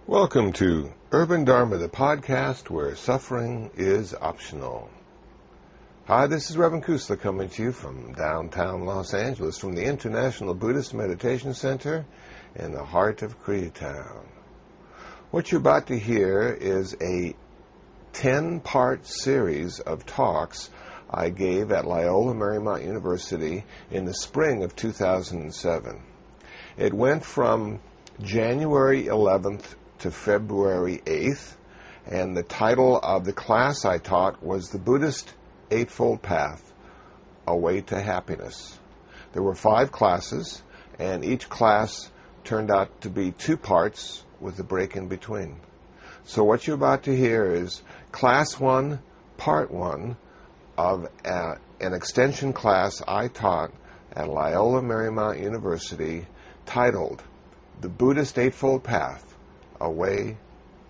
Welcome to Urban Dharma, the podcast where suffering is optional. Hi, this is Reverend Kusla coming to you from downtown Los Angeles, from the International Buddhist Meditation Center in the heart of Koreatown. What you're about to hear is a 10-part series of talks I gave at Loyola Marymount University in the spring of 2007. It went from January 11th to February 8th, and the title of the class I taught was The Buddhist Eightfold Path, A Way to Happiness. There were 5 classes, and each class turned out to be 2 parts with a break in between. So what you're about to hear is Class 1, Part 1 of an extension class I taught at Loyola Marymount University titled The Buddhist Eightfold Path, A Way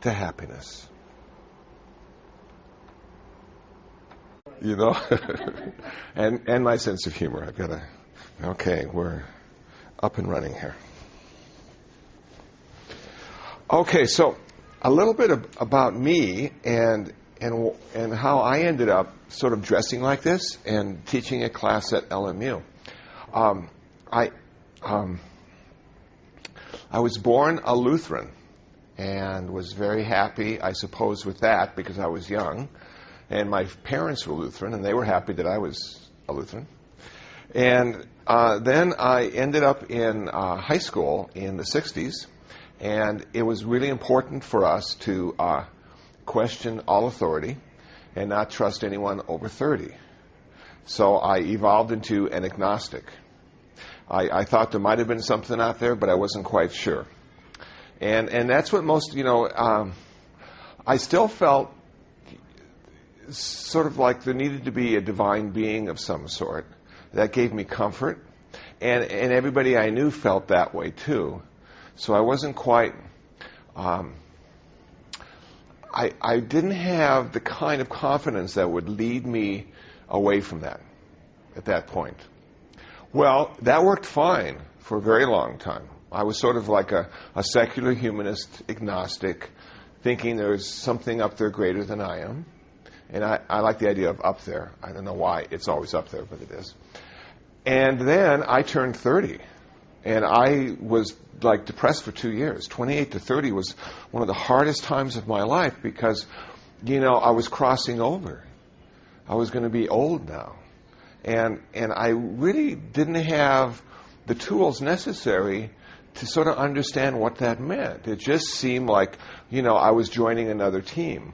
to Happiness. You know, and my sense of humor. I've got to, okay, we're up and running here. Okay, so a little bit about me and how I ended up sort of dressing like this and teaching a class at LMU. I was born a Lutheran and was very happy, I suppose, with that because I was young. And my parents were Lutheran, and they were happy that I was a Lutheran. And then I ended up in high school in the 60s, and it was really important for us to question all authority and not trust anyone over 30. So I evolved into an agnostic. I thought there might have been something out there, but I wasn't quite sure. And that's what most, I still felt sort of like there needed to be a divine being of some sort. That gave me comfort. And everybody I knew felt that way too. So I wasn't quite, I didn't have the kind of confidence that would lead me away from that at that point. Well, that worked fine for a very long time. I was sort of like a secular humanist agnostic, thinking there's something up there greater than I am. And I like the idea of up there. I don't know why it's always up there, but it is. And then I turned 30. And I was like depressed for 2 years. 28 to 30 was one of the hardest times of my life because, I was crossing over. I was going to be old now. And I really didn't have the tools necessary to sort of understand what that meant. It just seemed like, I was joining another team.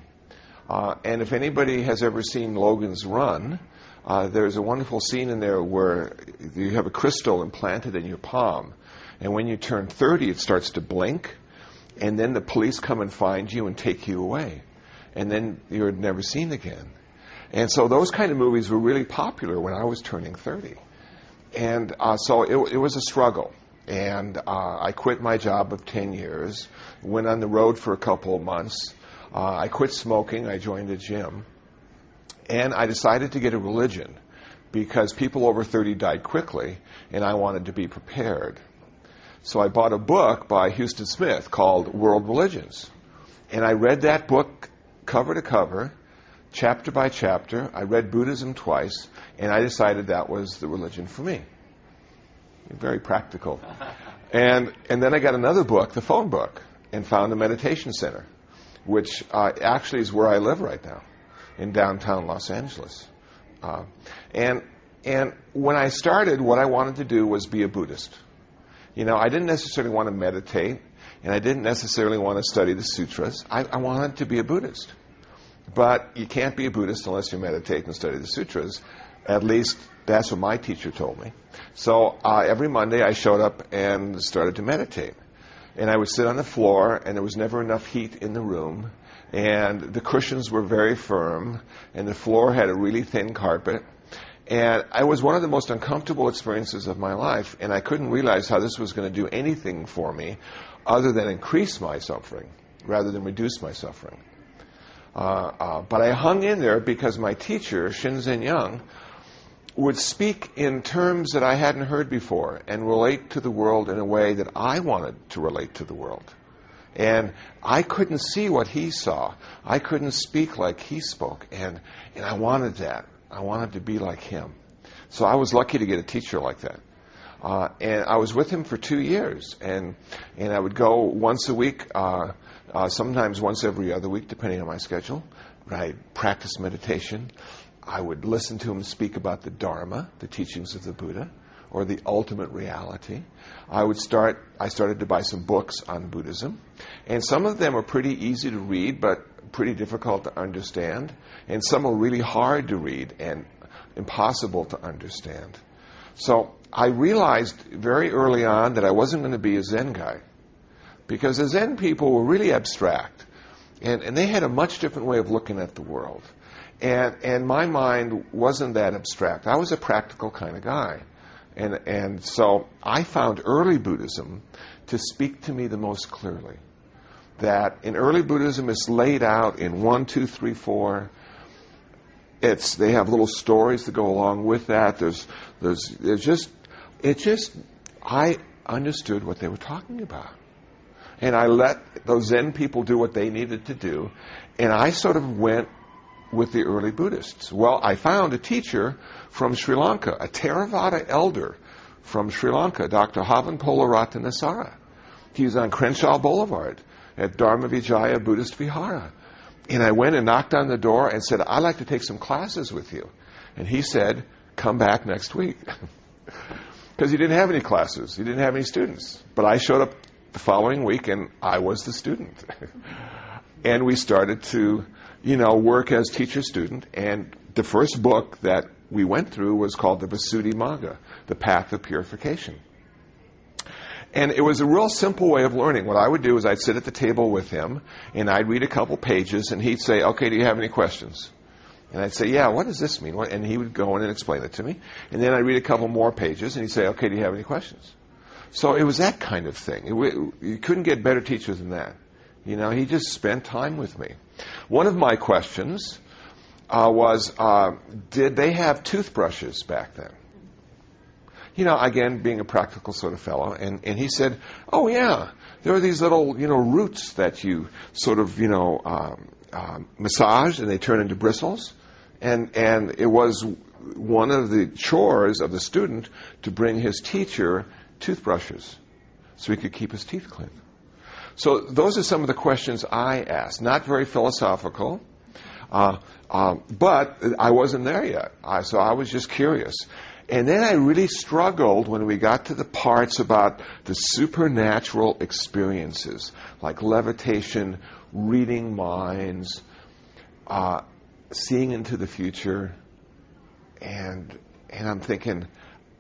And if anybody has ever seen Logan's Run, there's a wonderful scene in there where you have a crystal implanted in your palm. And when you turn 30, it starts to blink. And then the police come and find you and take you away. And then you're never seen again. And so those kind of movies were really popular when I was turning 30. And so it was a struggle. And I quit my job of 10 years, went on the road for a couple of months. I quit smoking. I joined a gym. And I decided to get a religion because people over 30 died quickly, and I wanted to be prepared. So I bought a book by Houston Smith called World Religions. And I read that book cover to cover, chapter by chapter. I read Buddhism twice, and I decided that was the religion for me. Very practical. And then I got another book, the phone book, and found a meditation center, which actually is where I live right now, in downtown Los Angeles. And when I started, what I wanted to do was be a Buddhist. I didn't necessarily want to meditate, and I didn't necessarily want to study the sutras. I wanted to be a Buddhist. But you can't be a Buddhist unless you meditate and study the sutras. At least that's what my teacher told me. So every Monday I showed up and started to meditate. And I would sit on the floor, and there was never enough heat in the room. And the cushions were very firm, and the floor had a really thin carpet. And it was one of the most uncomfortable experiences of my life, and I couldn't realize how this was going to do anything for me other than increase my suffering rather than reduce my suffering. But I hung in there because my teacher, Shinzen Young, would speak in terms that I hadn't heard before and relate to the world in a way that I wanted to relate to the world. And I couldn't see what he saw. I couldn't speak like he spoke. And I wanted that. I wanted to be like him. So I was lucky to get a teacher like that. And I was with him for 2 years. And I would go once a week, sometimes once every other week, depending on my schedule. I'd practice meditation. I would listen to him speak about the Dharma, the teachings of the Buddha, or the ultimate reality. I started to buy some books on Buddhism. And some of them are pretty easy to read, but pretty difficult to understand. And some are really hard to read and impossible to understand. So I realized very early on that I wasn't going to be a Zen guy. Because the Zen people were really abstract. And they had a much different way of looking at the world. And my mind wasn't that abstract. I was a practical kind of guy. And so I found early Buddhism to speak to me the most clearly. That in early Buddhism, it's laid out in 1, 2, 3, 4. They have little stories that go along with that. I understood what they were talking about. And I let those Zen people do what they needed to do. And I sort of went with the early Buddhists. Well, I found a teacher from Sri Lanka, a Theravada elder from Sri Lanka, Dr. Havanpola Ratnasara. He was on Crenshaw Boulevard at Dharma Vijaya Buddhist Vihara. And I went and knocked on the door and said, I'd like to take some classes with you. And he said, come back next week. Because he didn't have any classes. He didn't have any students. But I showed up the following week and I was the student. And we started to work as teacher-student, and the first book that we went through was called the Visuddhimagga, the Path of Purification. And it was a real simple way of learning. What I would do is I'd sit at the table with him, and I'd read a couple pages, and he'd say, okay, do you have any questions? And I'd say, yeah, what does this mean? And he would go in and explain it to me. And then I'd read a couple more pages, and he'd say, okay, do you have any questions? So it was that kind of thing. You couldn't get better teachers than that. He just spent time with me. One of my questions was, did they have toothbrushes back then? Again, being a practical sort of fellow. And he said, oh, yeah, there are these little, roots that you sort of, massage and they turn into bristles. And it was one of the chores of the student to bring his teacher toothbrushes so he could keep his teeth clean. So those are some of the questions I asked. Not very philosophical, but I wasn't there yet. So I was just curious. And then I really struggled when we got to the parts about the supernatural experiences, like levitation, reading minds, seeing into the future. And I'm thinking,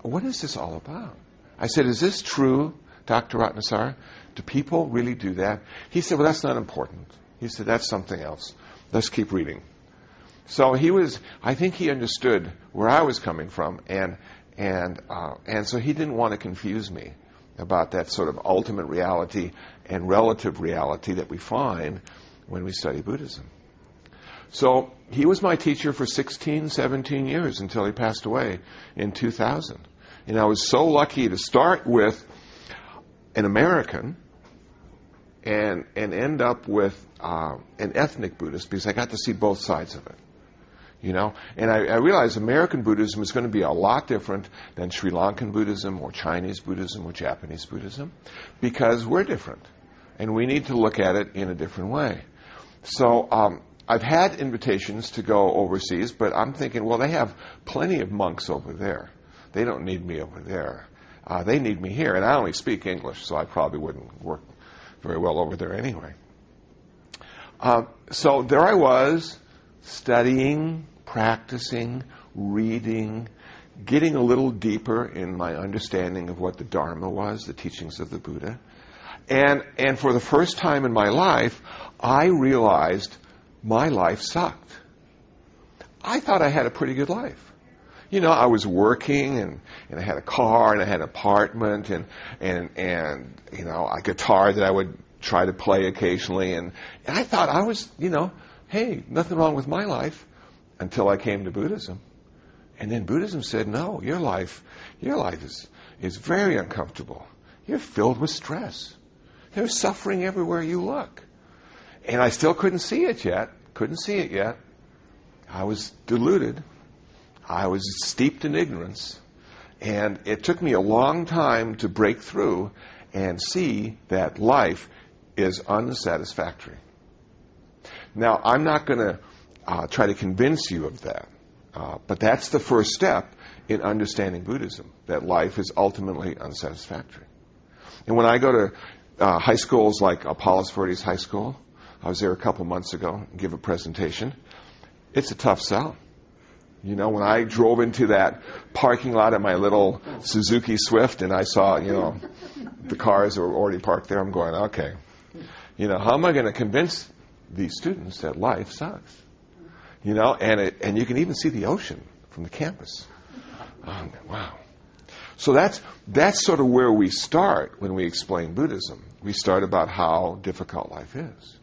what is this all about? I said, is this true, Dr. Ratnasara? Do people really do that? He said, well, that's not important. He said, that's something else. Let's keep reading. So I think he understood where I was coming from, and so he didn't want to confuse me about that sort of ultimate reality and relative reality that we find when we study Buddhism. So he was my teacher for 16, 17 years until he passed away in 2000. And I was so lucky to start with an American and end up with an ethnic Buddhist, because I got to see both sides of it. And I realized American Buddhism is going to be a lot different than Sri Lankan Buddhism or Chinese Buddhism or Japanese Buddhism, because we're different and we need to look at it in a different way. So I've had invitations to go overseas, but I'm thinking, well, they have plenty of monks over there. They don't need me over there. They need me here. And I only speak English, so I probably wouldn't work very well over there anyway. So there I was, studying, practicing, reading, getting a little deeper in my understanding of what the Dharma was, the teachings of the Buddha. And for the first time in my life, I realized my life sucked. I thought I had a pretty good life. I was working, and I had a car, and I had an apartment, and a guitar that I would try to play occasionally. And I thought I was, hey, nothing wrong with my life, until I came to Buddhism. And then Buddhism said, no, your life is very uncomfortable. You're filled with stress. There's suffering everywhere you look. And I still couldn't see it yet. I was deluded. I was steeped in ignorance. And it took me a long time to break through and see that life is unsatisfactory. Now, I'm not going to try to convince you of that. But that's the first step in understanding Buddhism, that life is ultimately unsatisfactory. And when I go to high schools like Palos Verdes High School, I was there a couple months ago and give a presentation. It's a tough sell. You know, when I drove into that parking lot of my little Suzuki Swift and I saw, the cars that were already parked there, I'm going, okay, how am I going to convince these students that life sucks? And you can even see the ocean from the campus. Oh, wow. So that's sort of where we start when we explain Buddhism. We start about how difficult life is.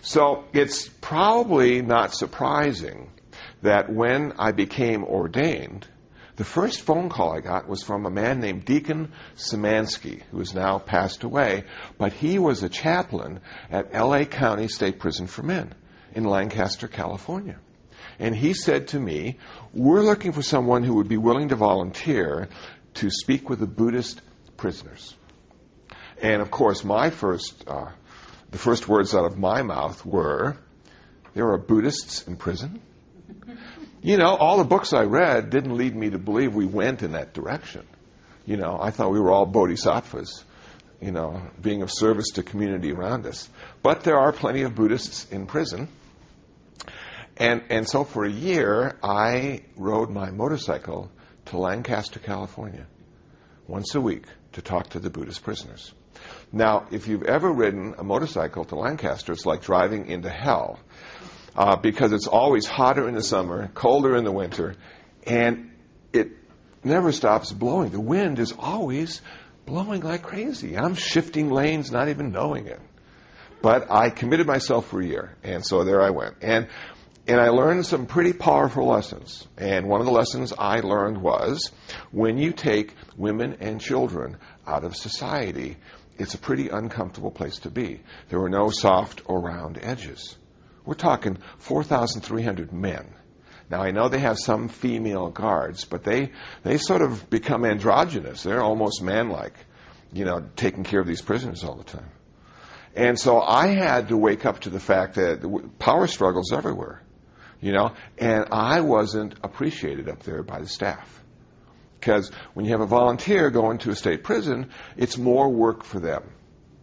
So it's probably not surprising that when I became ordained, the first phone call I got was from a man named Deacon Szymanski, who has now passed away, but he was a chaplain at L.A. County State Prison for Men in Lancaster, California. And he said to me, we're looking for someone who would be willing to volunteer to speak with the Buddhist prisoners. And of course, the first words out of my mouth were, there are Buddhists in prison? All the books I read didn't lead me to believe we went in that direction. I thought we were all bodhisattvas, being of service to community around us. But there are plenty of Buddhists in prison. And so for a year, I rode my motorcycle to Lancaster, California, once a week to talk to the Buddhist prisoners. Now, if you've ever ridden a motorcycle to Lancaster, it's like driving into hell. Because it's always hotter in the summer, colder in the winter, and it never stops blowing. The wind is always blowing like crazy. I'm shifting lanes, not even knowing it. But I committed myself for a year, and so there I went. And I learned some pretty powerful lessons. And one of the lessons I learned was, when you take women and children out of society, it's a pretty uncomfortable place to be. There are no soft or round edges. We're talking 4,300 men. Now, I know they have some female guards, but they sort of become androgynous. They're almost man-like, taking care of these prisoners all the time. And so I had to wake up to the fact that power struggles everywhere, and I wasn't appreciated up there by the staff. Because when you have a volunteer going to a state prison, it's more work for them.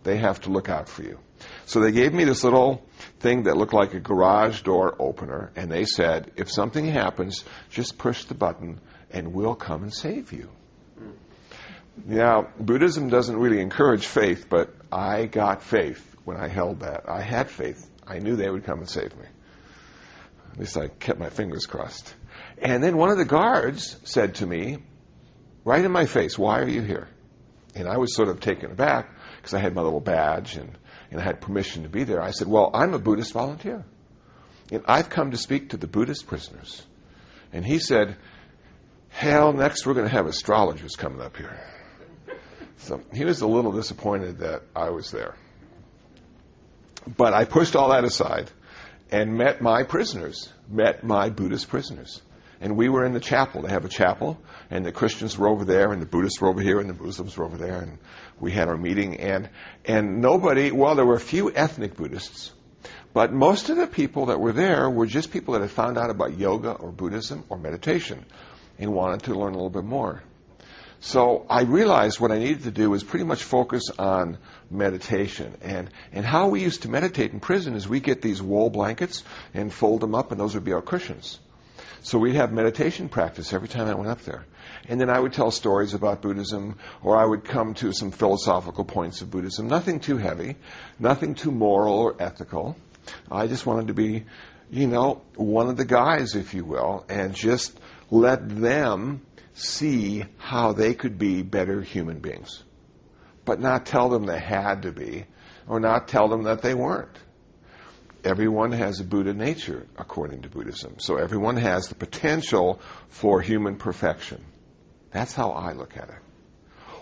They have to look out for you. So they gave me this little thing that looked like a garage door opener, and they said, if something happens, just push the button and we'll come and save you. Now, Buddhism doesn't really encourage faith, but I got faith when I held that. I had faith. I knew they would come and save me. At least I kept my fingers crossed. And then one of the guards said to me, right in my face, why are you here? And I was sort of taken aback because I had my little badge and I had permission to be there. I said, well, I'm a Buddhist volunteer. And I've come to speak to the Buddhist prisoners. And he said, hell, next we're going to have astrologers coming up here. So he was a little disappointed that I was there. But I pushed all that aside and met my Buddhist prisoners. And we were in the chapel. They have a chapel, and the Christians were over there, and the Buddhists were over here, and the Muslims were over there, and we had our meeting. And nobody, well, there were a few ethnic Buddhists, but most of the people that were there were just people that had found out about yoga or Buddhism or meditation and wanted to learn a little bit more. So I realized what I needed to do was pretty much focus on meditation. And how we used to meditate in prison is we get these wool blankets and fold them up, and those would be our cushions. So we'd have meditation practice every time I went up there. And then I would tell stories about Buddhism, or I would come to some philosophical points of Buddhism. Nothing too heavy, nothing too moral or ethical. I just wanted to be, one of the guys, if you will, and just let them see how they could be better human beings. But not tell them they had to be, or not tell them that they weren't. Everyone has a Buddha nature, according to Buddhism. So everyone has the potential for human perfection. That's how I look at it.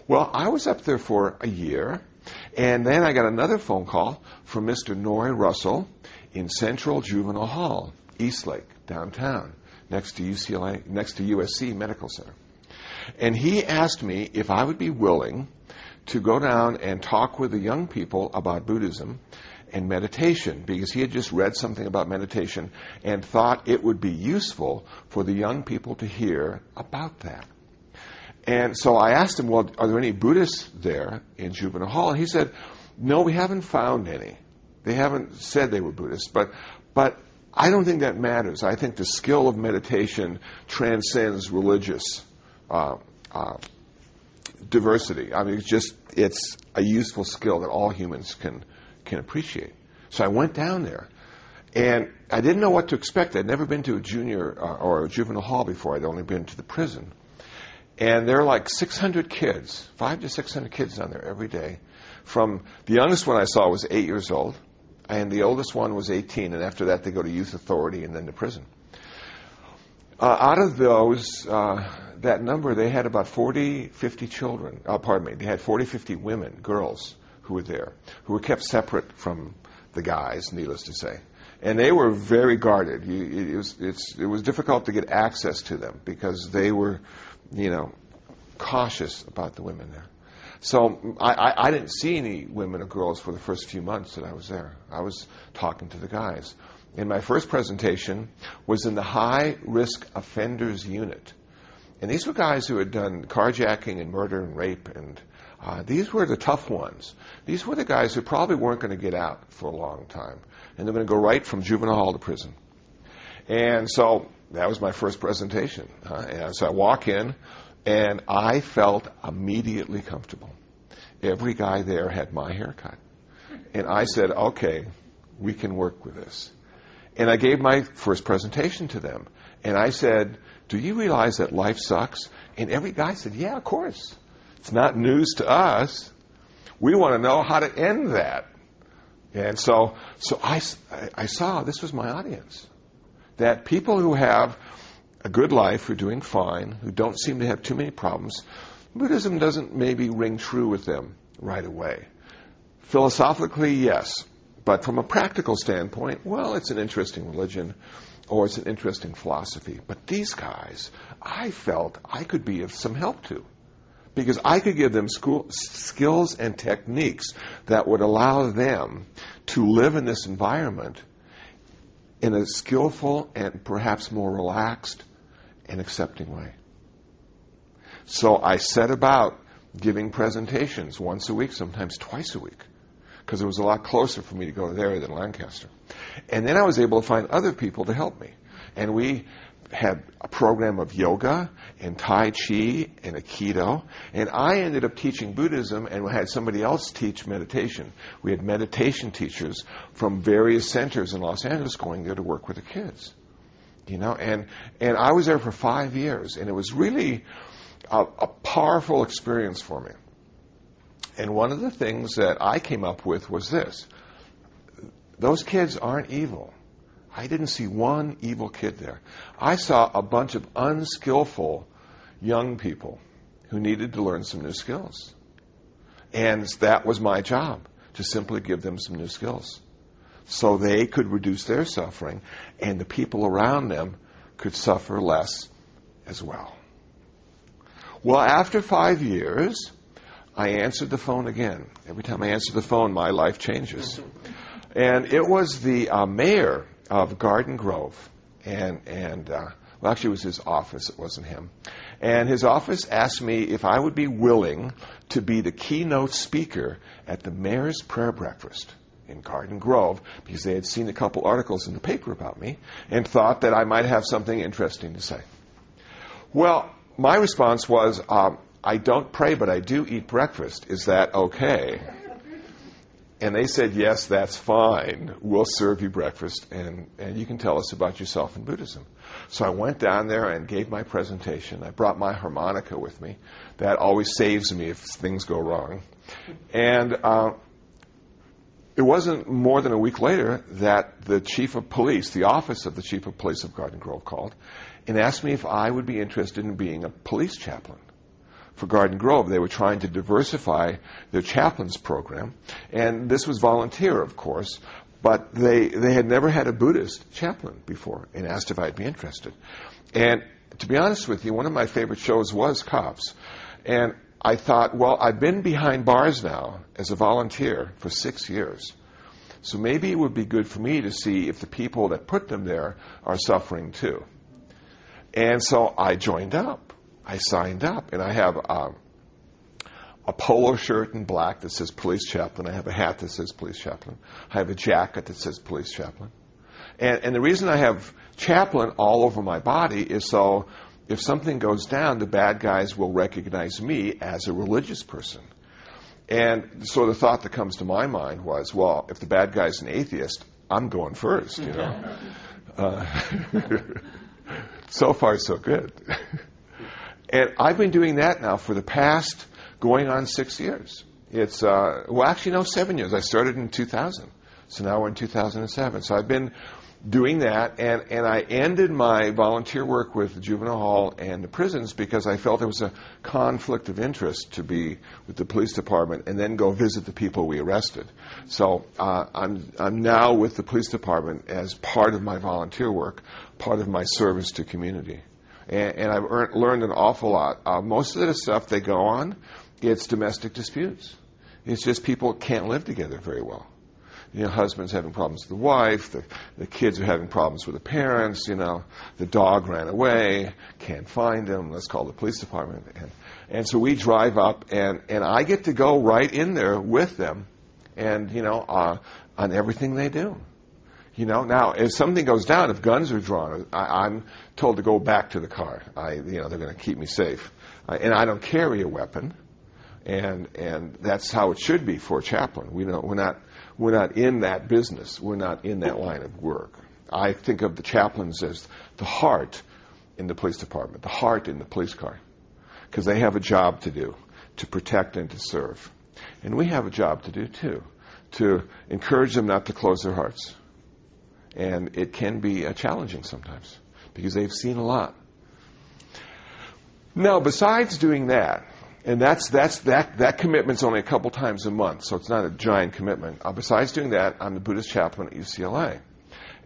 Well, I was up there for a year, And then I got another phone call from Mr. Noy Russell in Central Juvenile Hall, Eastlake, downtown, next to USC Medical Center. And he asked me if I would be willing to go down and talk with the young people about Buddhism and meditation, because he had just read something about meditation and thought it would be useful for the young people to hear about that. And so I asked him, well, are there any Buddhists there in Juvenile Hall? And he said, no, we haven't found any. They haven't said they were Buddhists, but I don't think that matters. I think the skill of meditation transcends religious diversity. I mean, it's a useful skill that all humans can appreciate. So I went down there, and I didn't know what to expect. I'd never been to a junior or a juvenile hall before. I'd only been to the prison. And there are like 600 kids, 500 to 600 kids down there every day. From the youngest one I saw was 8 years old, and the oldest one was 18, and after that they go to youth authority and then to prison. Out of those, that number, they had about 40, 50 children. They had 40, 50 women, girls, who were there, who were kept separate from the guys, needless to say. And they were very guarded. It was difficult to get access to them because they were, cautious about the women there. So I didn't see any women or girls for the first few months that I was there. I was talking to the guys. And my first presentation was in the high-risk offenders unit. And these were guys who had done carjacking and murder and rape, and these were the tough ones. These were the guys who probably weren't going to get out for a long time. And they're going to go right from juvenile hall to prison. And so that was my first presentation. And so I walk in, and I felt immediately comfortable. Every guy there had my haircut. And I said, okay, we can work with this. And I gave my first presentation to them. And I said, do you realize that life sucks? And every guy said, yeah, of course. It's not news to us. We want to know how to end that. And so I saw this was my audience. That people who have a good life, who are doing fine, who don't seem to have too many problems, Buddhism doesn't maybe ring true with them right away. Philosophically, yes. But from a practical standpoint, well, it's an interesting religion or it's an interesting philosophy. But these guys, I felt I could be of some help to, because I could give them skills and techniques that would allow them to live in this environment in a skillful and perhaps more relaxed and accepting way. So I set about giving presentations once a week, sometimes twice a week, because it was a lot closer for me to go there than Lancaster. And then I was able to find other people to help me. And we had a program of yoga and Tai Chi and Aikido. And I ended up teaching Buddhism, and we had somebody else teach meditation. We had meditation teachers from various centers in Los Angeles going there to work with the kids. And I was there for 5 years, and it was really a powerful experience for me. And one of the things that I came up with was this. Those kids aren't evil. I didn't see one evil kid there. I saw a bunch of unskillful young people who needed to learn some new skills. And that was my job, to simply give them some new skills so they could reduce their suffering and the people around them could suffer less as well. Well, after 5 years, I answered the phone again. Every time I answer the phone, my life changes. And it was the mayor of Garden Grove. Well, actually, it was his office. It wasn't him. And his office asked me if I would be willing to be the keynote speaker at the mayor's prayer breakfast in Garden Grove, because they had seen a couple articles in the paper about me and thought that I might have something interesting to say. Well, my response was, I don't pray, but I do eat breakfast. Is that okay? And they said, yes, that's fine. We'll serve you breakfast, and you can tell us about yourself in Buddhism. So I went down there and gave my presentation. I brought my harmonica with me. That always saves me if things go wrong. And it wasn't more than a week later that the chief of police, the office of the chief of police of Garden Grove, called and asked me if I would be interested in being a police chaplain for Garden Grove. They were trying to diversify their chaplains program. And this was volunteer, of course, but they had never had a Buddhist chaplain before and asked if I'd be interested. And to be honest with you, one of my favorite shows was Cops. And I thought, well, I've been behind bars now as a volunteer for 6 years. So maybe it would be good for me to see if the people that put them there are suffering too. And so I joined up. I signed up. And I have a polo shirt in black that says police chaplain. I have a hat that says police chaplain. I have a jacket that says police chaplain. And the reason I have chaplain all over my body is so if something goes down, the bad guys will recognize me as a religious person. And so the thought that comes to my mind was, well, if the bad guy's an atheist, I'm going first, you know. So far, so good. And I've been doing that now for the past going on 6 years. It's, 7 years. I started in 2000. So now we're in 2007. So I've been doing that, and I ended my volunteer work with the juvenile hall and the prisons because I felt there was a conflict of interest to be with the police department and then go visit the people we arrested. So I'm now with the police department as part of my volunteer work, part of my service to community. And I've learned an awful lot. Most of the stuff they go on, it's domestic disputes. It's just people can't live together very well. You know, husband's having problems with the wife, the kids are having problems with the parents, you know, the dog ran away, can't find him, let's call the police department. And so we drive up, and I get to go right in there with them and, you know, on everything they do. You know, now, if something goes down, if guns are drawn, I'm told to go back to the car. They're going to keep me safe. And I don't carry a weapon, and that's how it should be for a chaplain. We're not in that business. We're not in that line of work. I think of the chaplains as the heart in the police department, the heart in the police car, because they have a job to do, to protect and to serve. And we have a job to do, too, to encourage them not to close their hearts. And it can be challenging sometimes, because they've seen a lot. Now, besides doing that, and that commitment's only a couple times a month, so it's not a giant commitment. Besides doing that, I'm the Buddhist chaplain at UCLA.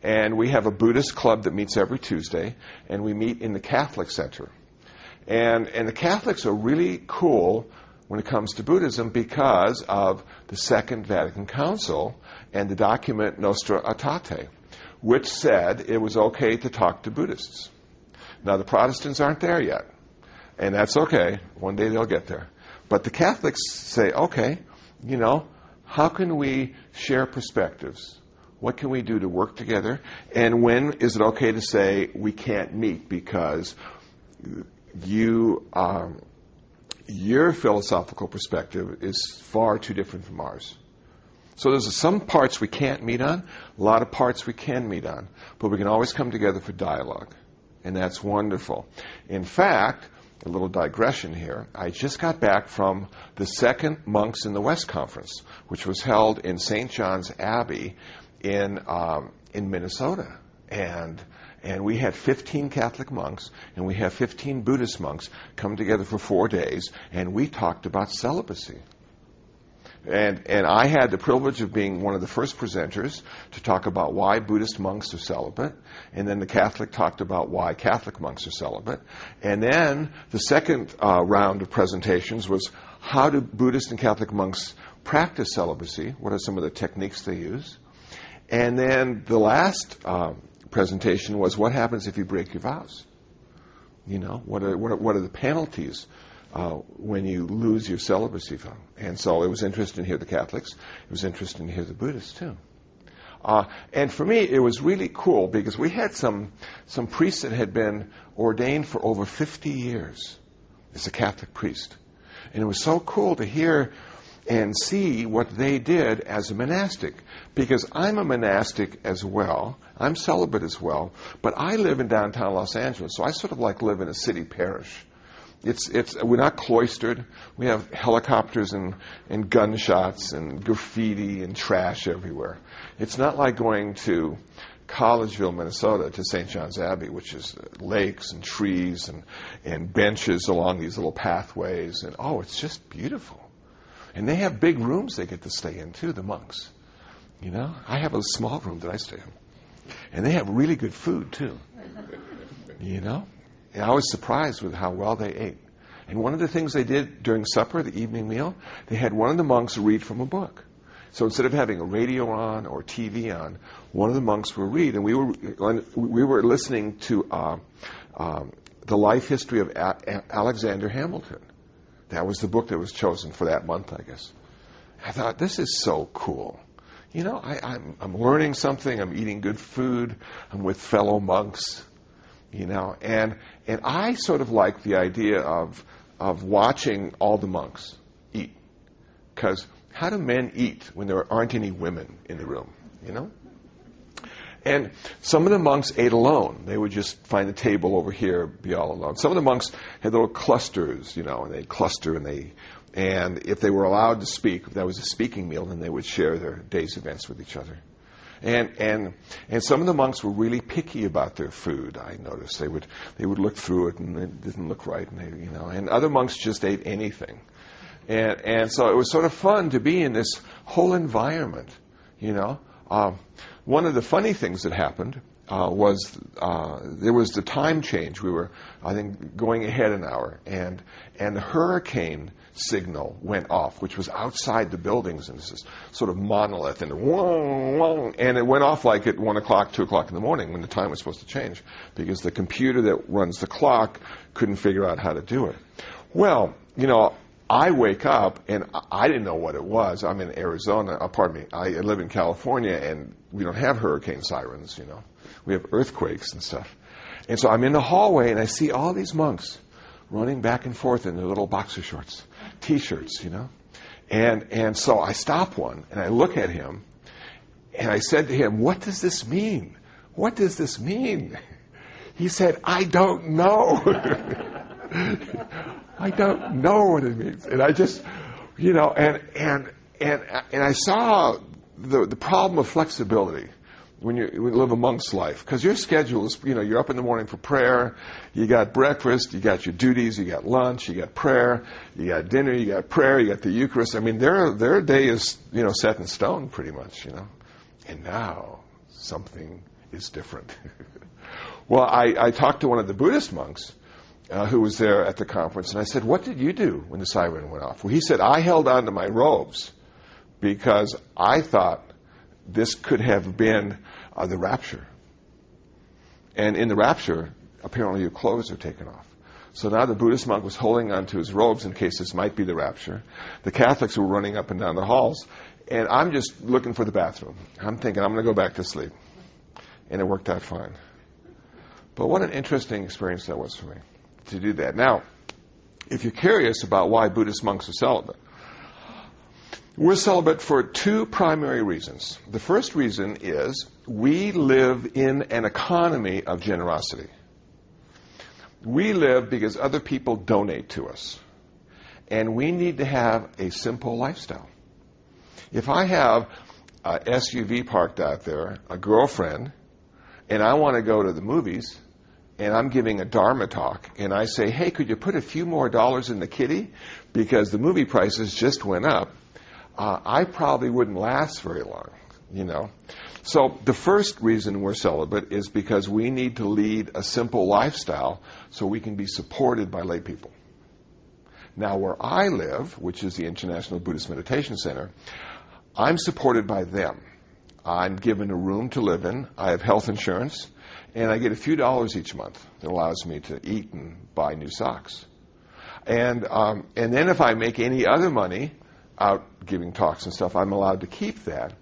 And we have a Buddhist club that meets every Tuesday, and we meet in the Catholic Center. And the Catholics are really cool when it comes to Buddhism because of the Second Vatican Council and the document Nostra Aetate, which said it was okay to talk to Buddhists. Now, the Protestants aren't there yet. And that's okay. One day they'll get there. But the Catholics say, okay, you know, how can we share perspectives? What can we do to work together? And when is it okay to say we can't meet because your philosophical perspective is far too different from ours? So there's some parts we can't meet on, a lot of parts we can meet on, but we can always come together for dialogue. And that's wonderful. In fact, a little digression here. I just got back from the second Monks in the West Conference, which was held in St. John's Abbey in Minnesota. And we had 15 Catholic monks, and we had 15 Buddhist monks come together for 4 days, and we talked about celibacy. And I had the privilege of being one of the first presenters to talk about why Buddhist monks are celibate. And then the Catholic talked about why Catholic monks are celibate. And then the second round of presentations was how do Buddhist and Catholic monks practice celibacy? What are some of the techniques they use? And then the last presentation was what happens if you break your vows? You know, what are the penalties when you lose your celibacy vow? And so it was interesting to hear the Catholics. It was interesting to hear the Buddhists, too. And for me, it was really cool because we had some priests that had been ordained for over 50 years as a Catholic priest. And it was so cool to hear and see what they did as a monastic. Because I'm a monastic as well. I'm celibate as well. But I live in downtown Los Angeles, so I sort of like live in a city parish. We're not cloistered. We have helicopters and gunshots and graffiti and trash everywhere. It's not like going to Collegeville, Minnesota, to St. John's Abbey, which is lakes and trees and benches along these little pathways. And, oh, it's just beautiful. And they have big rooms they get to stay in, too, the monks. You know, I have a small room that I stay in. And they have really good food, too. You know? And I was surprised with how well they ate. And one of the things they did during supper, the evening meal, they had one of the monks read from a book. So instead of having a radio on or TV on, one of the monks would read. And we were listening to the life history of Alexander Hamilton. That was the book that was chosen for that month, I guess. I thought, this is so cool. You know, I'm learning something. I'm eating good food. I'm with fellow monks. You know, and I sort of like the idea of watching all the monks eat. Because how do men eat when there aren't any women in the room, you know? And some of the monks ate alone. They would just find a table over here, be all alone. Some of the monks had little clusters, you know, and they'd cluster and if they were allowed to speak, if that was a speaking meal, then they would share their day's events with each other. And some of the monks were really picky about their food. I noticed they would look through it and it didn't look right, and other monks just ate anything. And so it was sort of fun to be in this whole environment, you know. One of the funny things that happened was there was the time change. We were, I think, going ahead an hour, and the hurricane signal went off, which was outside the buildings, and this is sort of monolith, and and it went off like at 1 o'clock, 2 o'clock in the morning when the time was supposed to change, because the computer that runs the clock couldn't figure out how to do it. Well, you know, I wake up, and I didn't know what it was. I'm in Arizona. I live in California, and we don't have hurricane sirens, you know. We have earthquakes and stuff. And so I'm in the hallway, and I see all these monks running back and forth in their little boxer shorts, T-shirts, you know. And so I stop one, and I look at him, and I said to him, "What does this mean? What does this mean?" He said, "I don't know." I don't know what it means. And I just, you know, and I saw the problem of flexibility when you live a monk's life. Because your schedule is, you know, you're up in the morning for prayer, you got breakfast, you got your duties, you got lunch, you got prayer, you got dinner, you got prayer, you got the Eucharist. I mean, their day is, you know, set in stone pretty much, you know. And now something is different. Well, I talked to one of the Buddhist monks who was there at the conference, and I said, "What did you do when the siren went off?" Well, he said, "I held on to my robes because I thought this could have been the rapture. And in the rapture, apparently your clothes are taken off." So now the Buddhist monk was holding on to his robes in case this might be the rapture. The Catholics were running up and down the halls, and I'm just looking for the bathroom. I'm thinking, I'm going to go back to sleep. And it worked out fine. But what an interesting experience that was for me, to do that. Now, if you're curious about why Buddhist monks are celibate, we're celibate for two primary reasons. The first reason is we live in an economy of generosity. We live because other people donate to us. And we need to have a simple lifestyle. If I have an SUV parked out there, a girlfriend, and I want to go to the movies, and I'm giving a Dharma talk, and I say, "Hey, could you put a few more dollars in the kitty? Because the movie prices just went up," I probably wouldn't last very long, you know. So the first reason we're celibate is because we need to lead a simple lifestyle so we can be supported by lay people. Now, where I live, which is the International Buddhist Meditation Center, I'm supported by them. I'm given a room to live in. I have health insurance. And I get a few dollars each month that allows me to eat and buy new socks. And then if I make any other money out giving talks and stuff, I'm allowed to keep that.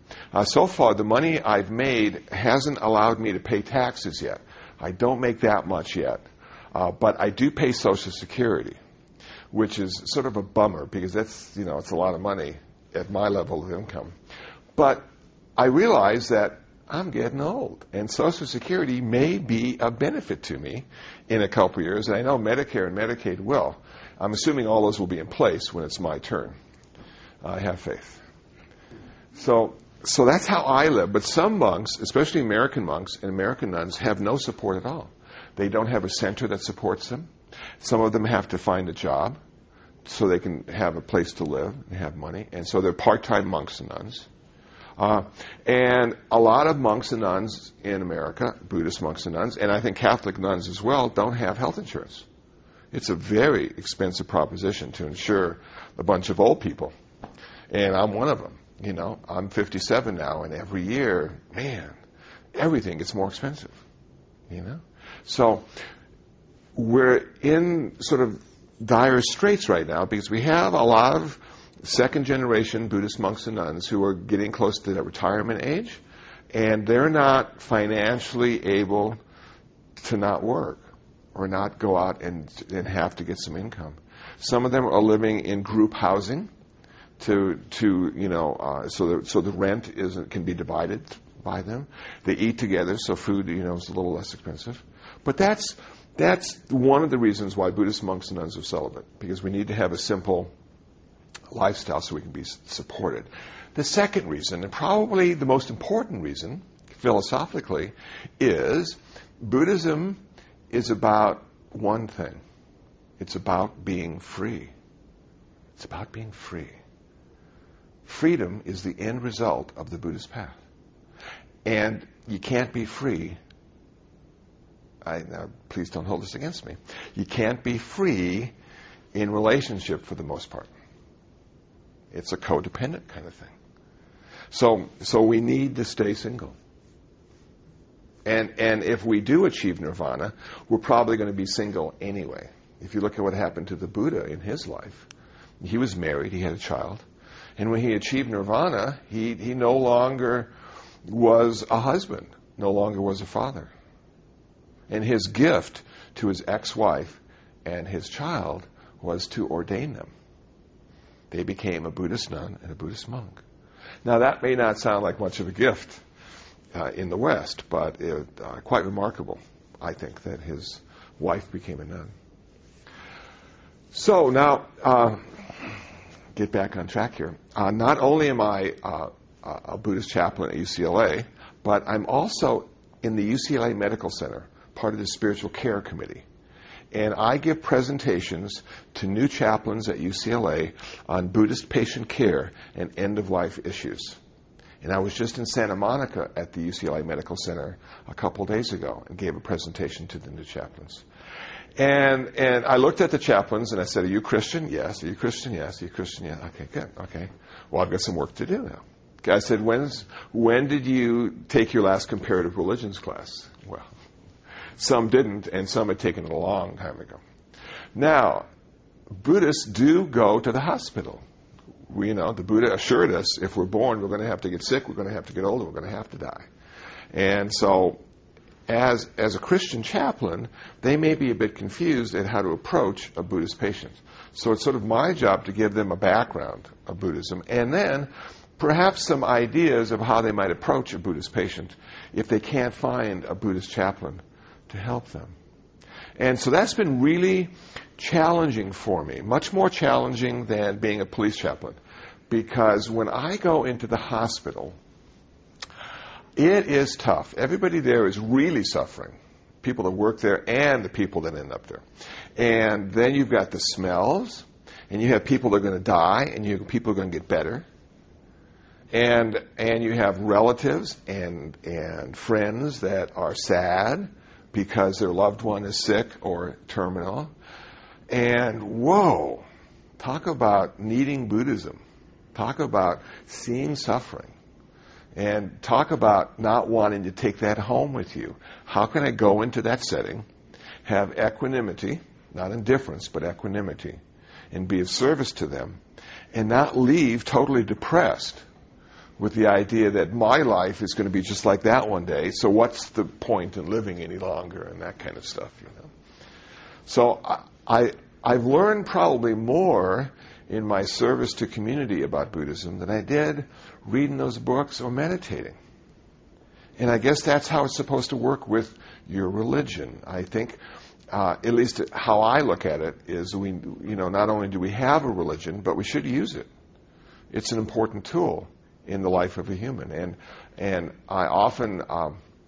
So far, the money I've made hasn't allowed me to pay taxes yet. I don't make that much yet. But I do pay Social Security, which is sort of a bummer because that's, you know, it's a lot of money at my level of income. But I realize that I'm getting old, and Social Security may be a benefit to me in a couple of years, and I know Medicare and Medicaid will. I'm assuming all those will be in place when it's my turn. I have faith. So So that's how I live. But some monks, especially American monks and American nuns, have no support at all. They don't have a center that supports them. Some of them have to find a job so they can have a place to live and have money. And so they're part-time monks and nuns. And a lot of monks and nuns in America, Buddhist monks and nuns, and I think Catholic nuns as well, don't have health insurance. It's a very expensive proposition to insure a bunch of old people. And I'm one of them. You know, I'm 57 now, and every year, man, everything gets more expensive. You know? So we're in sort of dire straits right now because we have a lot of second-generation Buddhist monks and nuns who are getting close to their retirement age, and they're not financially able to not work or not go out and have to get some income. Some of them are living in group housing so the rent can be divided by them. They eat together, so food is a little less expensive. But that's one of the reasons why Buddhist monks and nuns are celibate, because we need to have a simple lifestyle so we can be supported. The second reason, and probably the most important reason, philosophically, is Buddhism is about one thing. It's about being free. It's about being free. Freedom is the end result of the Buddhist path. And you can't be free. Now, please don't hold this against me. You can't be free in relationship for the most part. It's a codependent kind of thing. So we need to stay single. And if we do achieve nirvana, we're probably going to be single anyway. If you look at what happened to the Buddha in his life, he was married, he had a child. And when he achieved nirvana, he no longer was a husband, no longer was a father. And his gift to his ex-wife and his child was to ordain them. They became a Buddhist nun and a Buddhist monk. Now, that may not sound like much of a gift in the West, but quite remarkable, I think, that his wife became a nun. So now, get back on track here. Not only am I a Buddhist chaplain at UCLA, but I'm also in the UCLA Medical Center, part of the Spiritual Care Committee. And I give presentations to new chaplains at UCLA on Buddhist patient care and end-of-life issues. And I was just in Santa Monica at the UCLA Medical Center a couple days ago and gave a presentation to the new chaplains. And I looked at the chaplains and I said, "Are you Christian?" "Yes." "Are you Christian?" "Yes." "Are you Christian?" "Yes." "Okay, good. Okay. Well, I've got some work to do now." Okay, I said, when did you take your last comparative religions class?" Well, some didn't, and some had taken it a long time ago. Now, Buddhists do go to the hospital. The Buddha assured us if we're born, we're going to have to get sick, we're going to have to get older, we're going to have to die. And so, as a Christian chaplain, they may be a bit confused at how to approach a Buddhist patient. So it's sort of my job to give them a background of Buddhism, and then perhaps some ideas of how they might approach a Buddhist patient if they can't find a Buddhist chaplain to help them. And so that's been really challenging for me, much more challenging than being a police chaplain. Because when I go into the hospital, it is tough. Everybody there is really suffering. People that work there and the people that end up there. And then you've got the smells, and you have people that are going to die, and you have people who are going to get better. And you have relatives and friends that are sad because their loved one is sick or terminal. And whoa, talk about needing Buddhism. Talk about seeing suffering. And talk about not wanting to take that home with you. How can I go into that setting, have equanimity, not indifference, but equanimity, and be of service to them, and not leave totally depressed with the idea that my life is going to be just like that one day, so what's the point in living any longer, and that kind of stuff, So I've learned probably more in my service to community about Buddhism than I did reading those books or meditating. And I guess that's how it's supposed to work with your religion. I think, at least how I look at it, is not only do we have a religion, but we should use it. It's an important tool in the life of a human. And I often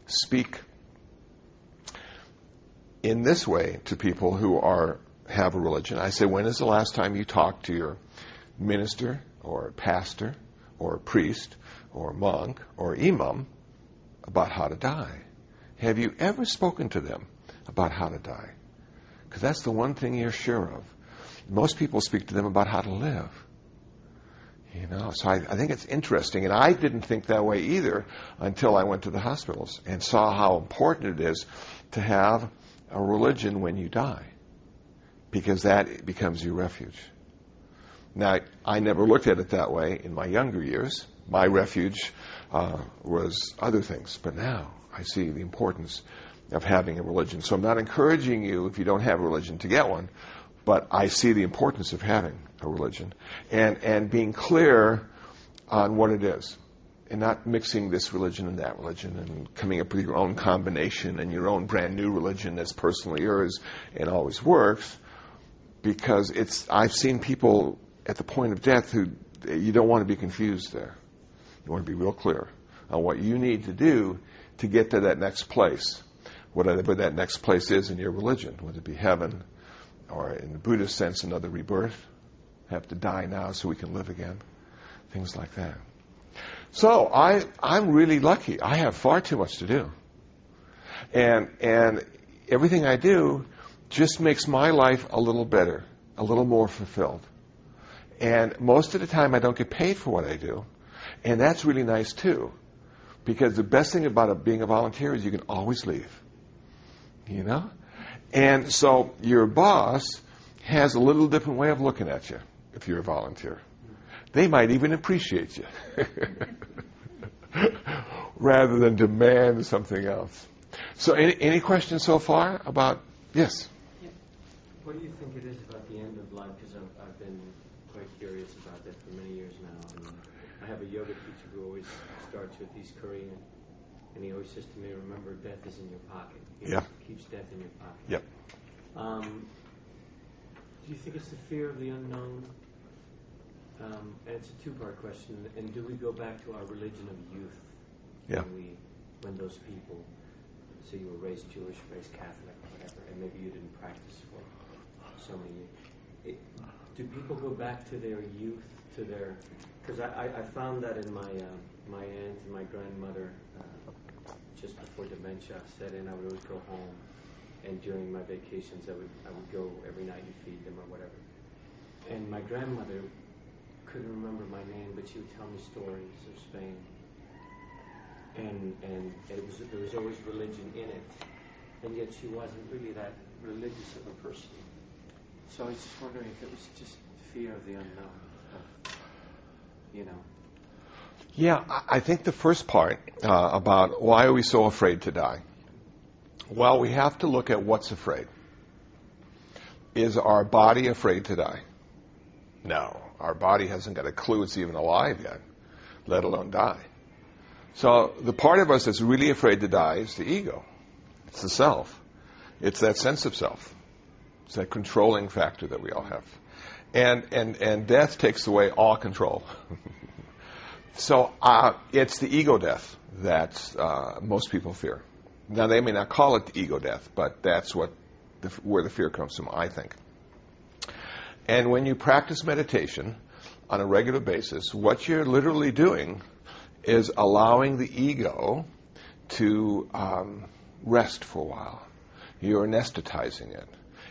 speak in this way to people who have a religion. I say, when is the last time you talked to your minister or pastor or priest or monk or imam about how to die? Have you ever spoken to them about how to die? Because that's the one thing you're sure of. Most people speak to them about how to live. So I think it's interesting. And I didn't think that way either until I went to the hospitals and saw how important it is to have a religion when you die, because that becomes your refuge. Now, I never looked at it that way in my younger years. My refuge was other things. But now I see the importance of having a religion. So I'm not encouraging you, if you don't have a religion, to get one. But I see the importance of having a religion and being clear on what it is, and not mixing this religion and that religion and coming up with your own combination and your own brand new religion that's personally yours and always works. Because I've seen people at the point of death who you don't want to be confused there. You want to be real clear on what you need to do to get to that next place, whatever that next place is in your religion, whether it be heaven or, in the Buddhist sense, another rebirth. Have to die now so we can live again. Things like that. So I'm really lucky. I have far too much to do. And everything I do just makes my life a little better, a little more fulfilled. And most of the time I don't get paid for what I do. And that's really nice too. Because the best thing about being a volunteer is you can always leave. And so your boss has a little different way of looking at you if you're a volunteer. They might even appreciate you rather than demand something else. So any questions so far about, yes? Yeah. What do you think it is about the end of life? Because I've been quite curious about that for many years now. And I have a yoga teacher who always starts with, he's Korean, and he always says to me, remember, death is in your pocket. He keeps death in your pocket. Yep. Do you think it's the fear of the unknown? And it's a two-part question. And do we go back to our religion of youth? Yeah. When those people, so you were raised Jewish, raised Catholic, whatever, and maybe you didn't practice for so many years. Do people go back to their youth, to their... Because I found that in my aunt and my grandmother, just before dementia set in, I would always go home. And during my vacations, I would go every night and feed them or whatever. And my grandmother couldn't remember my name, but she would tell me stories of Spain. And there was always religion in it. And yet she wasn't really that religious of a person. So I was just wondering if it was just fear of the unknown. Yeah, I think the first part about why are we so afraid to die? Well, we have to look at what's afraid. Is our body afraid to die? No. Our body hasn't got a clue it's even alive yet, let alone die. So the part of us that's really afraid to die is the ego. It's the self. It's that sense of self. It's that controlling factor that we all have. And death takes away all control. So it's the ego death that most people fear. Now, they may not call it the ego death, but that's where the fear comes from, I think. And when you practice meditation on a regular basis, what you're literally doing is allowing the ego to rest for a while. You're anesthetizing it.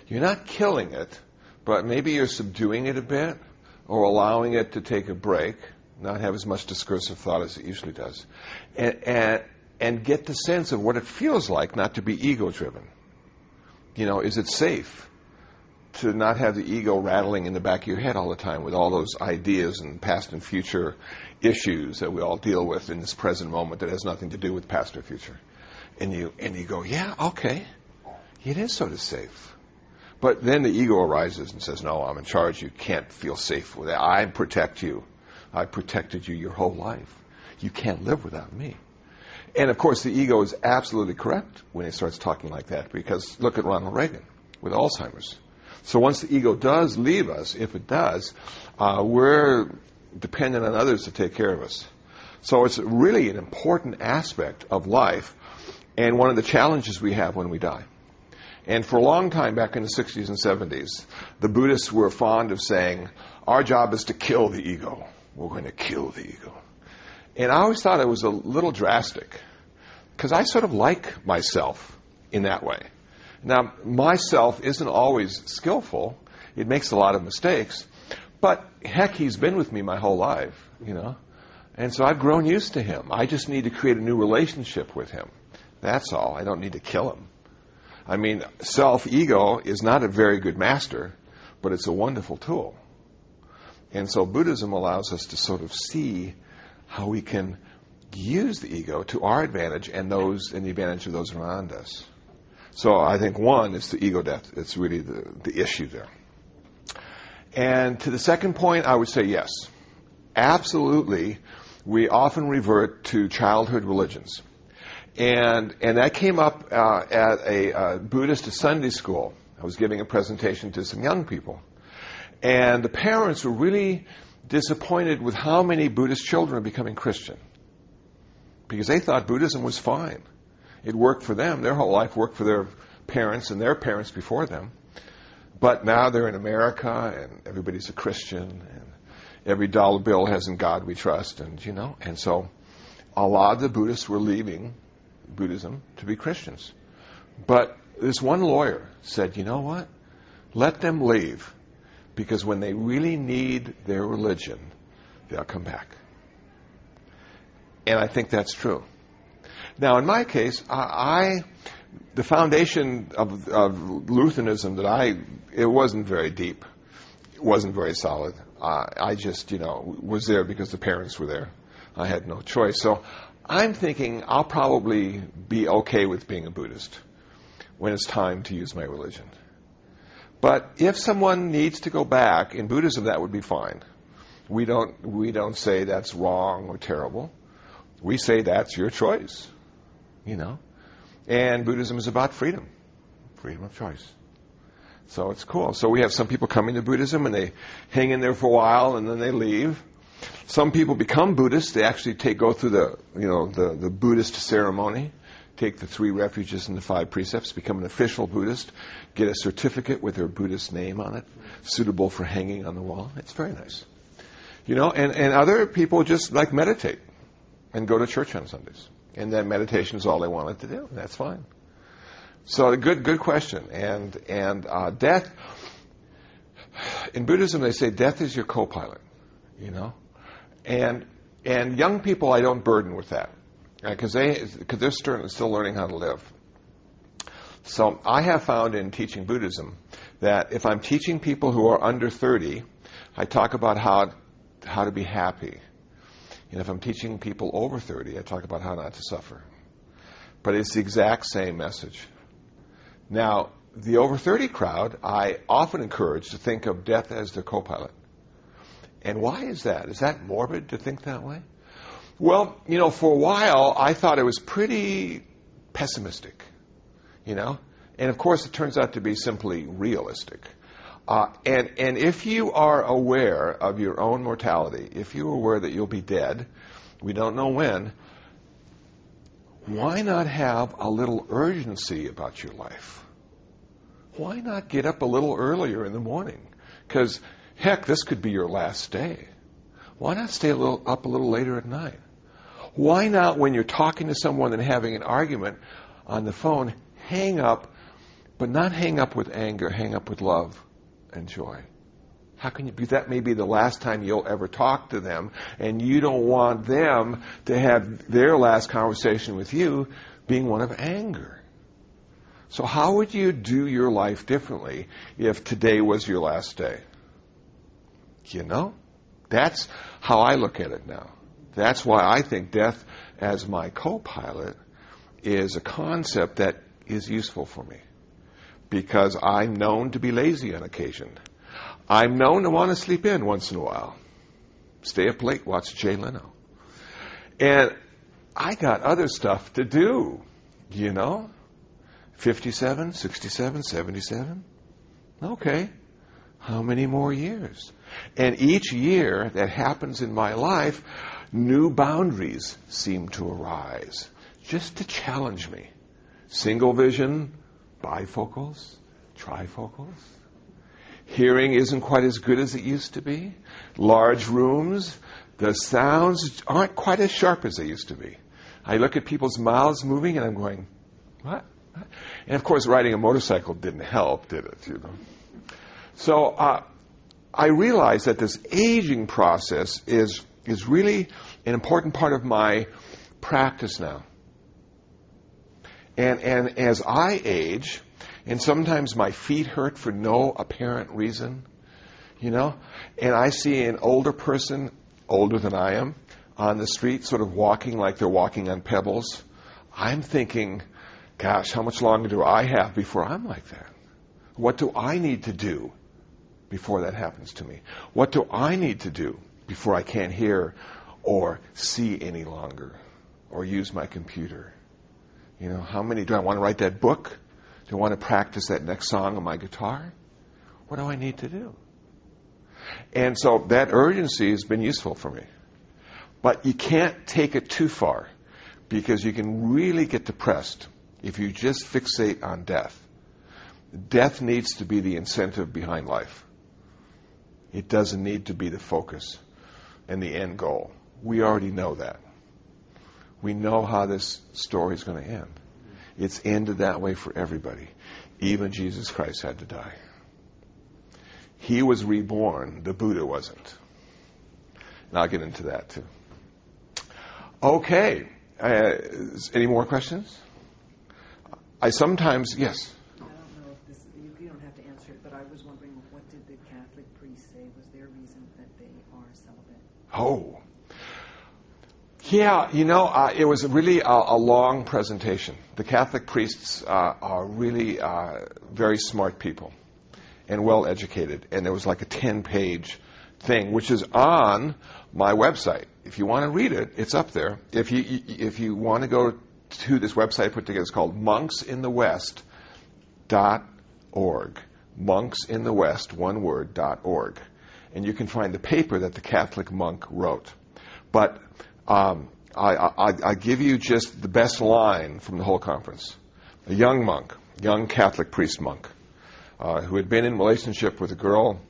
You're not killing it, but maybe you're subduing it a bit or allowing it to take a break, not have as much discursive thought as it usually does, and get the sense of what it feels like not to be ego-driven. Is it safe to not have the ego rattling in the back of your head all the time with all those ideas and past and future issues that we all deal with in this present moment that has nothing to do with past or future? And you go, yeah, okay, it is sort of safe. But then the ego arises and says, no, I'm in charge. You can't feel safe with that. I protect you. I protected you your whole life. You can't live without me. And, of course, the ego is absolutely correct when it starts talking like that, because look at Ronald Reagan with Alzheimer's. So once the ego does leave us, if it does, we're dependent on others to take care of us. So it's really an important aspect of life and one of the challenges we have when we die. And for a long time, back in the 60s and 70s, the Buddhists were fond of saying, our job is to kill the ego. We're going to kill the ego. And I always thought it was a little drastic, because I sort of like myself in that way. Now, myself isn't always skillful. It makes a lot of mistakes. But, heck, he's been with me my whole life, you know. And so I've grown used to him. I just need to create a new relationship with him. That's all. I don't need to kill him. I mean, self-ego is not a very good master, but it's a wonderful tool. And so Buddhism allows us to sort of see how we can use the ego to our advantage and the advantage of those around us. So I think one is the ego death. It's really the issue there. And to the second point, I would say yes. Absolutely, we often revert to childhood religions. And that came up at a Buddhist Sunday school. I was giving a presentation to some young people. And the parents were really disappointed with how many Buddhist children are becoming Christian. Because they thought Buddhism was fine. It worked for them. Their whole life worked for their parents and their parents before them. But now they're in America, and everybody's a Christian, and every dollar bill has "In God We Trust," and so a lot of the Buddhists were leaving Buddhism to be Christians. But this one lawyer said, you know what? Let them leave, because when they really need their religion, they'll come back. And I think that's true. Now, in my case, the foundation of Lutheranism it wasn't very deep. It wasn't very solid. I just, was there because the parents were there. I had no choice. So I'm thinking I'll probably be okay with being a Buddhist when it's time to use my religion. But if someone needs to go back, in Buddhism that would be fine. We don't say that's wrong or terrible. We say that's your choice, And Buddhism is about freedom of choice. So it's cool. So we have some people coming to Buddhism and they hang in there for a while and then they leave. Some people become Buddhists. They actually go through the Buddhist ceremony, take the 3 refuges and the 5 precepts, become an official Buddhist, get a certificate with their Buddhist name on it, suitable for hanging on the wall. It's very nice. And other people just meditate and go to church on Sundays. And then meditation is all they wanted to do. That's fine. So a good question. And death, in Buddhism they say death is your co-pilot, And young people I don't burden with that, because they're still learning how to live. So I have found in teaching Buddhism that if I'm teaching people who are under 30, I talk about how to be happy. And if I'm teaching people over 30, I talk about how not to suffer. But it's the exact same message. Now, the over 30 crowd, I often encourage to think of death as their co-pilot. And why is that? Is that morbid to think that way? Well, for a while, I thought it was pretty pessimistic, And of course, it turns out to be simply realistic. And if you are aware of your own mortality, if you're aware that you'll be dead, we don't know when, why not have a little urgency about your life? Why not get up a little earlier in the morning? Because, heck, this could be your last day. Why not stay up a little later at night? Why not, when you're talking to someone and having an argument on the phone, hang up, but not hang up with anger, hang up with love and joy? How can you be? That may be the last time you'll ever talk to them, and you don't want them to have their last conversation with you being one of anger. So how would you do your life differently if today was your last day? That's how I look at it now. That's why I think death as my co-pilot is a concept that is useful for me, because I'm known to be lazy on occasion. I'm known to want to sleep in once in a while. Stay up late, watch Jay Leno. And I got other stuff to do, 57, 67, 77. Okay. How many more years? And each year that happens in my life, new boundaries seem to arise just to challenge me. Single vision, bifocals, trifocals. Hearing isn't quite as good as it used to be. Large rooms, the sounds aren't quite as sharp as they used to be. I look at people's mouths moving and I'm going, what? And of course, riding a motorcycle didn't help, did it? So I realized that this aging process is really an important part of my practice now. And as I age, and sometimes my feet hurt for no apparent reason, and I see an older person, older than I am, on the street sort of walking like they're walking on pebbles, I'm thinking, gosh, how much longer do I have before I'm like that? What do I need to do before that happens to me? What do I need to do before I can't hear or see any longer or use my computer? How many do I want to write that book? Do I want to practice that next song on my guitar? What do I need to do? And so that urgency has been useful for me. But you can't take it too far because you can really get depressed if you just fixate on death. Death needs to be the incentive behind life. It doesn't need to be the focus and the end goal. We already know that. We know how this story is going to end. It's ended that way for everybody. Even Jesus Christ had to die. He was reborn. The Buddha wasn't. And I'll get into that too. Okay. Any more questions? I sometimes, yes. I don't know if this, you don't have to answer it, but I was wondering, what did the Catholic priest say was their reason that they are celibate? Oh. Yeah, it was really a long presentation. The Catholic priests are really very smart people and well educated. And there was like a 10-page thing, which is on my website. If you want to read it, it's up there. If you want to go to this website put together, it's called monksinthewest.org. Monksinthewest, one word, .org. And you can find the paper that the Catholic monk wrote. But I give you just the best line from the whole conference. A young monk, young Catholic priest monk, who had been in a relationship with a girl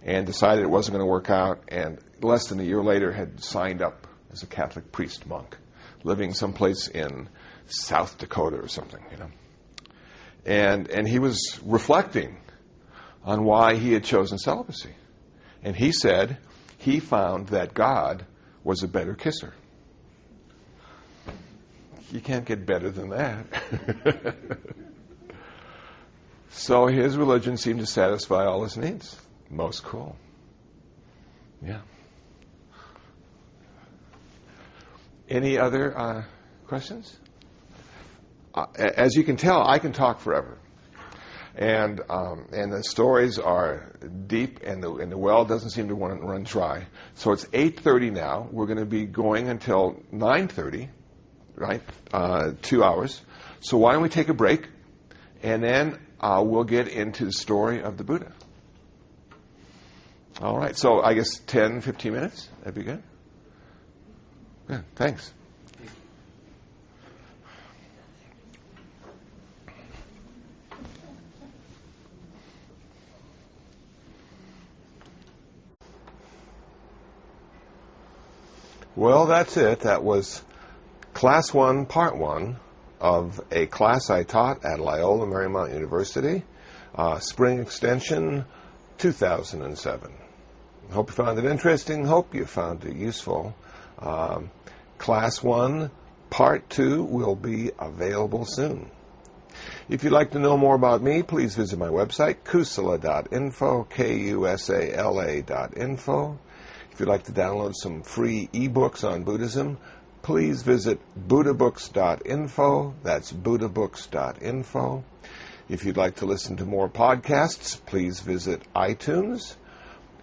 and decided it wasn't going to work out, and less than a year later had signed up as a Catholic priest monk, living someplace in South Dakota or something, And he was reflecting on why he had chosen celibacy. And he said he found that God was a better kisser. You can't get better than that. So his religion seemed to satisfy all his needs. Most cool. Yeah. Any other questions? As you can tell, I can talk forever. And the stories are deep, and the well doesn't seem to want to run dry. So it's 8:30 now. We're going to be going until 9:30, right? 2 hours. So why don't we take a break, and then we'll get into the story of the Buddha. All right. So I guess 10, 15 minutes. That'd be good. Good. Thanks. Well, that's it. That was Class 1, Part 1 of a class I taught at Loyola Marymount University, Spring Extension 2007. Hope you found it interesting. Hope you found it useful. Class 1, Part 2 will be available soon. If you'd like to know more about me, please visit my website, kusala.info, kusala.info. If you'd like to download some free ebooks on Buddhism, please visit buddhabooks.info. That's buddhabooks.info. If you'd like to listen to more podcasts, please visit iTunes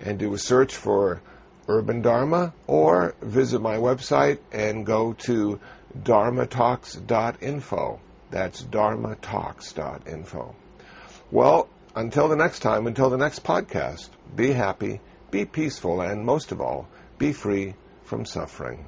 and do a search for Urban Dharma, or visit my website and go to dharmatalks.info. That's dharmatalks.info. Well, until the next time, until the next podcast, be happy, be peaceful, and most of all, be free from suffering.